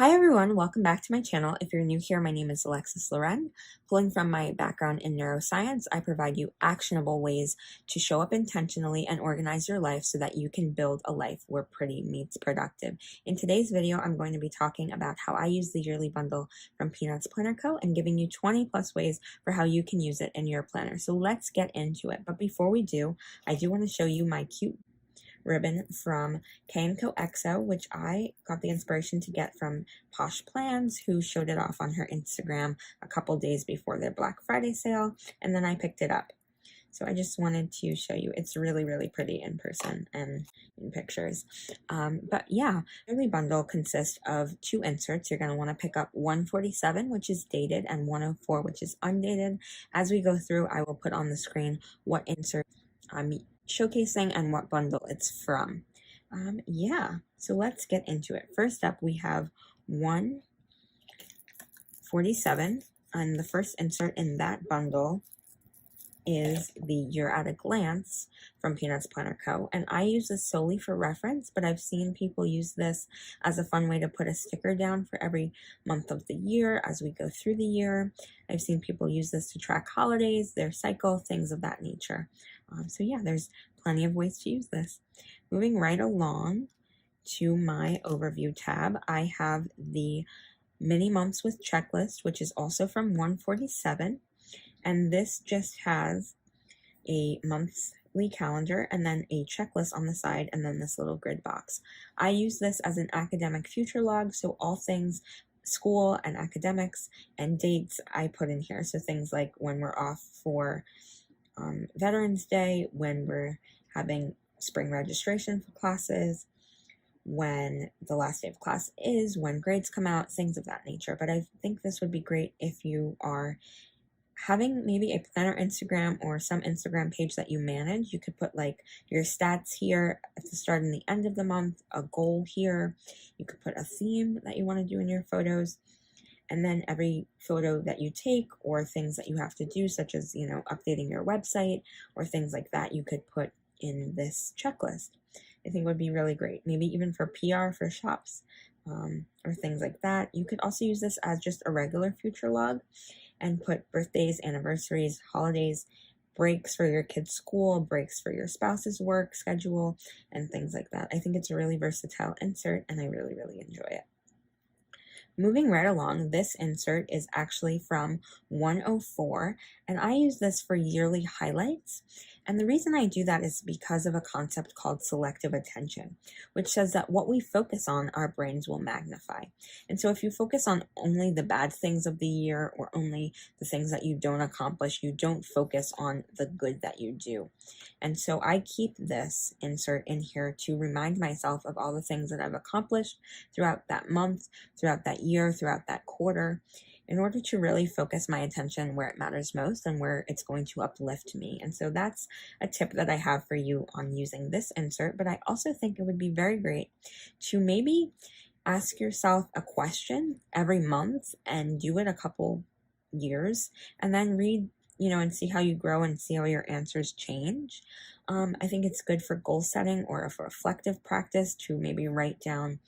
Hi everyone, welcome back to my channel. If you're new here, my name is Alexis Laurenn. Pulling from my background in neuroscience, I provide you actionable ways to show up intentionally and organize your life so that you can build a life where pretty meets productive. In today's video, I'm going to be talking about how I use the yearly bundle from Peanuts Planner Co. and giving you 20 plus ways for how you can use it in your planner. So let's get into it. But before we do, I do want to show you my cute ribbon from K&Co EXO, which I got the inspiration to get from Posh Plans, who showed it off on her Instagram a couple days before their Black Friday sale, and then I picked it up. So I just wanted to show you. It's really, really pretty in person and in pictures. But yeah, the yearly bundle consists of 2 inserts. You're going to want to pick up 147, which is dated, and 104, which is undated. As we go through, I will put on the screen what insert I'm showcasing and what bundle it's from. Yeah, so let's get into it. First up, we have 147, and the first insert in that bundle is the Year at a Glance from Peanuts Planner Co. And I use this solely for reference, but I've seen people use this as a fun way to put a sticker down for every month of the year as we go through the year. I've seen people use this to track holidays, their cycle, things of that nature. So yeah, there's plenty of ways to use this. Moving right along to my overview tab, I have the Mini Months with Checklist, which is also from 147. And this just has a monthly calendar and then a checklist on the side and then this little grid box. I use this as an academic future log, so all things school and academics and dates I put in here. So things like when we're off for Veterans Day, when we're having spring registration for classes, when the last day of class is, when grades come out, things of that nature. But I think this would be great if you are having maybe a planner Instagram or some Instagram page that you manage. You could put like your stats here at the start and the end of the month, a goal here. You could put a theme that you want to do in your photos. And then every photo that you take or things that you have to do, such as, you know, updating your website or things like that, you could put in this checklist. I think would be really great. Maybe even for PR for shops or things like that. You could also use this as just a regular future log and put birthdays, anniversaries, holidays, breaks for your kids' school, breaks for your spouse's work schedule, and things like that. I think it's a really versatile insert, and I really, really enjoy it. Moving right along, this insert is actually from 104, and I use this for yearly highlights. And the reason I do that is because of a concept called selective attention, which says that what we focus on, our brains will magnify. And so if you focus on only the bad things of the year or only the things that you don't accomplish, you don't focus on the good that you do. And so I keep this insert in here to remind myself of all the things that I've accomplished throughout that month, throughout that year, throughout that quarter, in order to really focus my attention where it matters most and where it's going to uplift me. And so that's a tip that I have for you on using this insert. But I also think it would be very great to maybe ask yourself a question every month and do it a couple years and then read, you know, and see how you grow and see how your answers change. I think it's good for goal setting or for reflective practice to maybe write down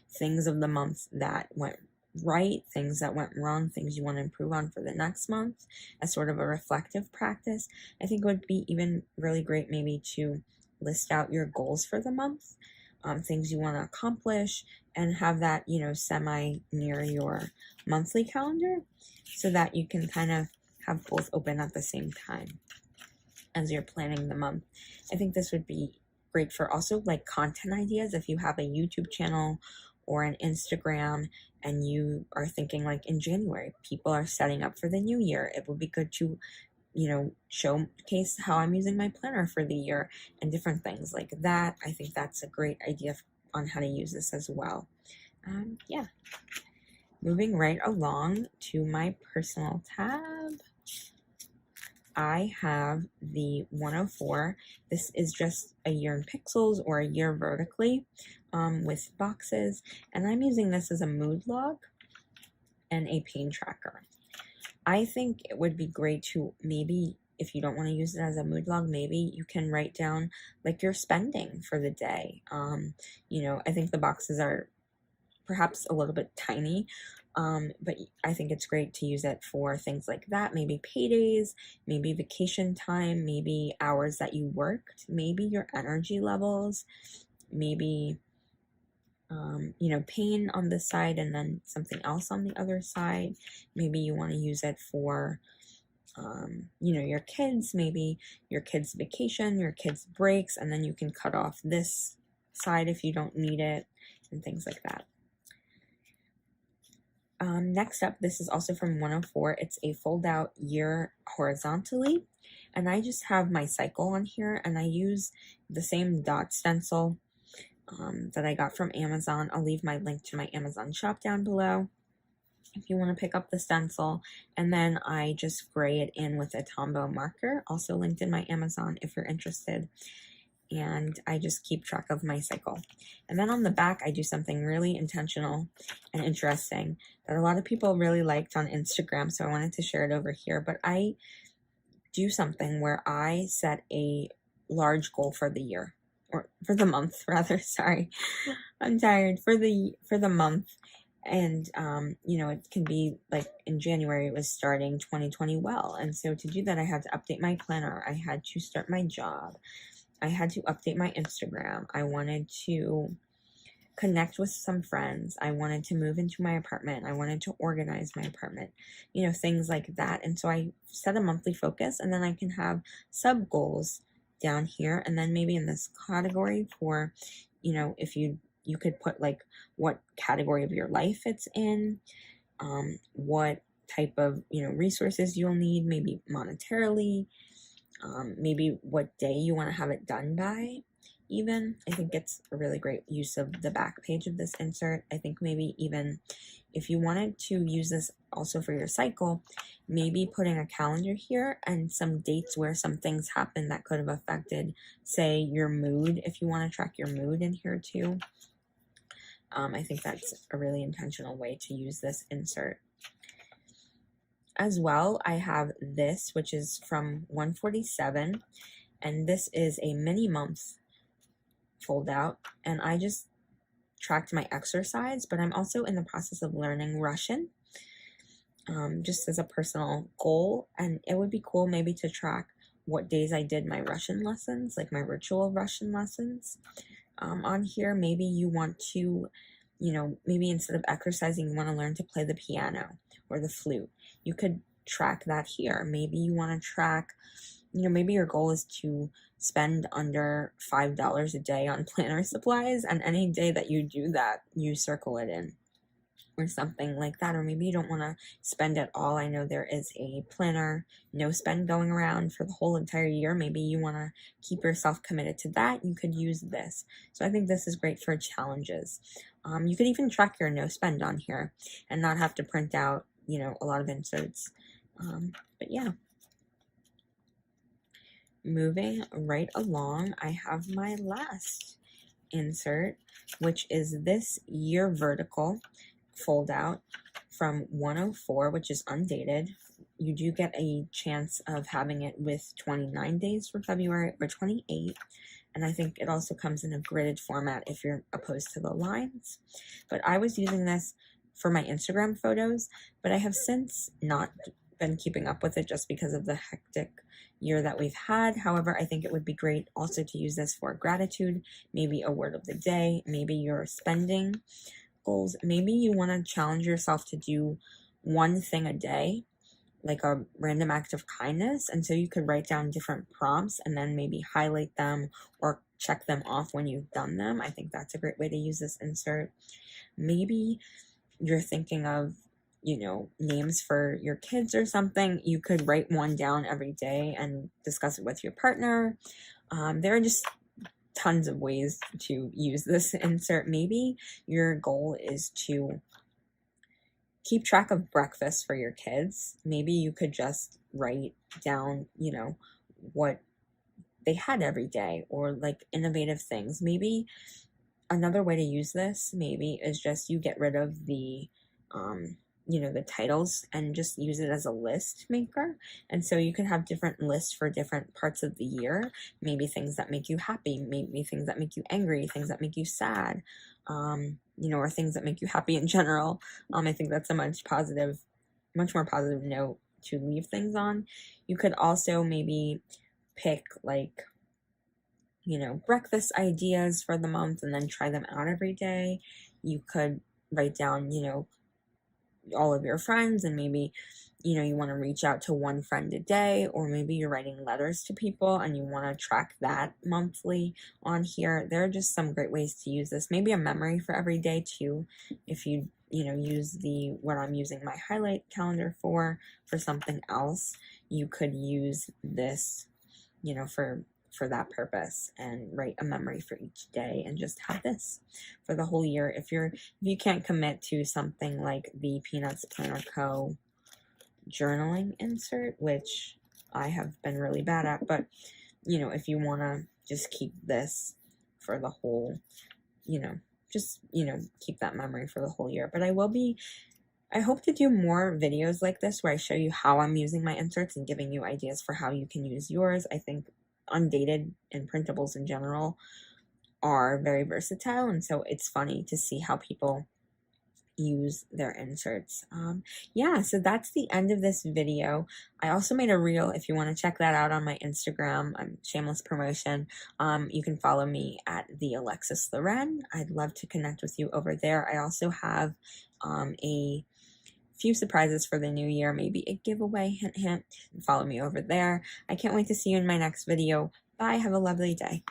things of the month that went right, things that went wrong, things you want to improve on for the next month as sort of a reflective practice. I think it would be even really great maybe to list out your goals for the month, things you want to accomplish, and have that, you know, semi near your monthly calendar so that you can kind of have both open at the same time as you're planning the month. I think this would be great for also like content ideas. If you have a YouTube channel or an Instagram and you are thinking like in January, people are setting up for the new year, it would be good to, you know, showcase how I'm using my planner for the year and different things like that. I think that's a great idea on how to use this as well. Yeah. Moving right along to my personal tab, I have the 104. This is just a year in pixels or a year vertically with boxes. And I'm using this as a mood log and a pain tracker. I think it would be great to maybe, if you don't want to use it as a mood log, maybe you can write down like your spending for the day. You know, I think the boxes are perhaps a little bit tiny, but I think it's great to use it for things like that. Maybe paydays, maybe vacation time, maybe hours that you worked, maybe your energy levels, maybe you know, pain on this side and then something else on the other side. Maybe you want to use it for you know, your kids, maybe your kids' vacation, your kids' breaks, and then you can cut off this side if you don't need it, and things like that. Next up, this is also from 104. It's a fold out year horizontally, and I just have my cycle on here, and I use the same dot stencil that I got from Amazon. I'll leave my link to my Amazon shop down below if you want to pick up the stencil, and then I just gray it in with a Tombow marker, also linked in my Amazon if you're interested, and I just keep track of my cycle. And then on the back, I do something really intentional and interesting that a lot of people really liked on Instagram, so I wanted to share it over here. But I do something where I set a large goal for the year, or for the month rather, sorry, I'm tired, for the month. And you know, it can be like in January, it was starting 2020 well, and so to do that, I had to update my planner, I had to start my job, I had to update my Instagram, I wanted to connect with some friends, I wanted to move into my apartment, I wanted to organize my apartment, you know, things like that. And so I set a monthly focus, and then I can have sub goals down here, and then maybe in this category for, you know, if you could put like what category of your life it's in, what type of, you know, resources you'll need, maybe monetarily, maybe what day you want to have it done by. Even I think it's a really great use of the back page of this insert. I think maybe even if you wanted to use this also for your cycle, maybe putting a calendar here and some dates where some things happened that could have affected, say, your mood, if you want to track your mood in here too. I think that's a really intentional way to use this insert. As well, I have this, which is from 147, and this is a mini month fold out, and I just tracked my exercise, but I'm also in the process of learning Russian, just as a personal goal, and it would be cool maybe to track what days I did my Russian lessons, like my virtual Russian lessons. On here, maybe you want to, you know, maybe instead of exercising, you want to learn to play the piano or the flute. You could track that here. Maybe you want to track, you know, maybe your goal is to spend under $5 a day on planner supplies, and any day that you do that, you circle it in or something like that. Or maybe you don't want to spend it all. I know there is a planner no spend going around for the whole entire year. Maybe you want to keep yourself committed to that. You could use this. So I think this is great for challenges. You could even track your no spend on here and not have to print out, you know, a lot of inserts. But yeah. Moving right along, I have my last insert, which is this year vertical fold out from 104, which is undated. You do get a chance of having it with 29 days for February or 28. And I think it also comes in a gridded format if you're opposed to the lines. But I was using this for my Instagram photos, but I have since not been keeping up with it just because of the hectic year that we've had. However, I think it would be great also to use this for gratitude, maybe a word of the day, maybe your spending goals. Maybe you want to challenge yourself to do one thing a day, like a random act of kindness, and so you could write down different prompts and then maybe highlight them or check them off when you've done them. I think that's a great way to use this insert. Maybe you're thinking of, you know, names for your kids or something. You could write one down every day and discuss it with your partner. There are just tons of ways to use this insert. Maybe your goal is to keep track of breakfast for your kids. Maybe you could just write down, you know, what they had every day, or like innovative things. Maybe another way to use this maybe is just you get rid of the you know, the titles and just use it as a list maker. And so you can have different lists for different parts of the year, maybe things that make you happy, maybe things that make you angry, things that make you sad, you know, or things that make you happy in general. I think that's a much more positive note to leave things on. You could also maybe pick like, you know, breakfast ideas for the month and then try them out every day. You could write down, you know, all of your friends, and maybe, you know, you want to reach out to one friend a day, or maybe you're writing letters to people and you want to track that monthly on here. There are just some great ways to use this. Maybe a memory for every day too, if you know, use the what I'm using my highlight calendar for something else. You could use this, you know, for that purpose, and write a memory for each day and just have this for the whole year. If you can't commit to something like the Peanuts Planner Co. journaling insert, which I have been really bad at, but you know, if you want to just keep this for the whole, you know, just, you know, keep that memory for the whole year. But I hope to do more videos like this where I show you how I'm using my inserts and giving you ideas for how you can use yours. I think Undated and printables in general are very versatile, and so it's funny to see how people use their inserts. Yeah, so that's the end of this video. I also made a reel if you want to check that out on my Instagram. Shameless promotion. You can follow me at the Alexis Laurenn. I'd love to connect with you over there. I also have a few surprises for the new year, maybe a giveaway, hint hint. Follow me over there. I can't wait to see you in my next video. Bye, have a lovely day.